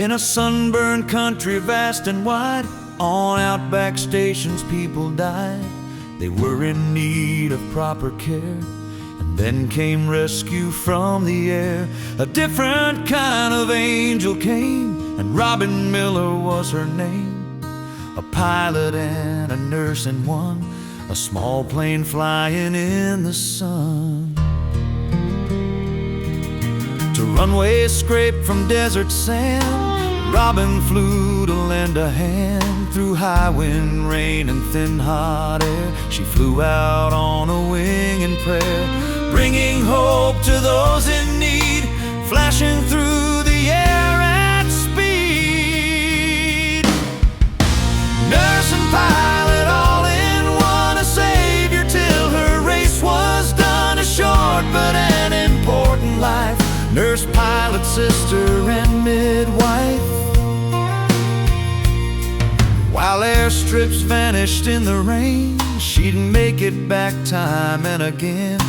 In a sunburned country vast and wide, on Outback stations people died. They were in need of proper care, and then came rescue from the air. A different kind of angel came, and Robin Miller was her name. A pilot and a nurse in one, a small plane flying in the sun. To runways scraped from desert sand, Robin flew to lend a hand. Through high wind, rain, and thin hot air, she flew out on a wing in prayer, bringing hope to those in need, flashing through the air at speed. Nurse and pilot all in one, a savior till her race was done. A short but an important life, nurse, pilot, sister, and midwife. While airstrips vanished in the rain, she'd make it back time and again.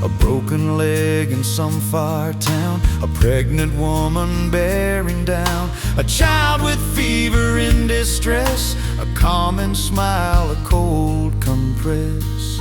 A broken leg in some far town, a pregnant woman bearing down, a child with fever in distress, a common smile, a cold compress.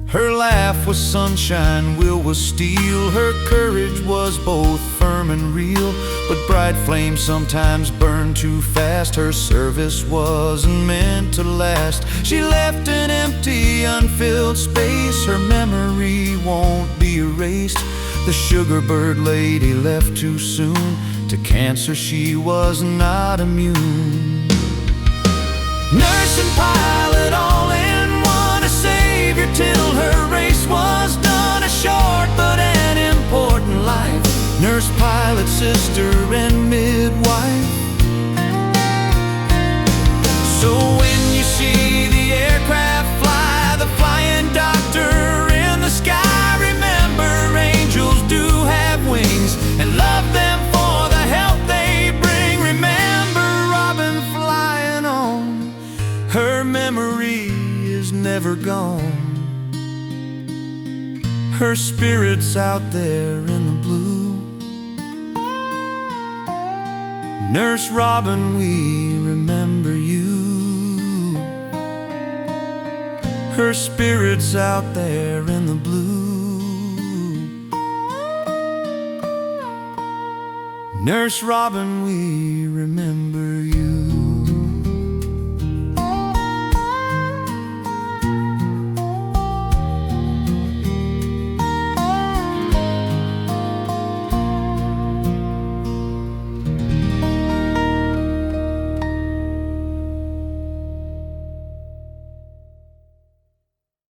Her laugh was sunshine, will was steel. Her courage was both firm and real, but bright flames sometimes burn too fast. Her service wasn't meant to last. She left an empty, unfilled space. Her memory won't be erased. The sugar bird lady left too soon. To cancer she was not immune. Nurse and pilot all in one, a savior till her race was done. A short but an important life, nurse, pilot, sister, and midwife. So when you see the aircraft fly, the flying doctor in the sky, remember angels do have wings, and love them for the help they bring. Remember Robin flying on, her memory is never gone. Her spirit's out there in the blue. Nurse Robin, we remember you. Her spirit's out there in the blue. Nurse Robin, we remember you.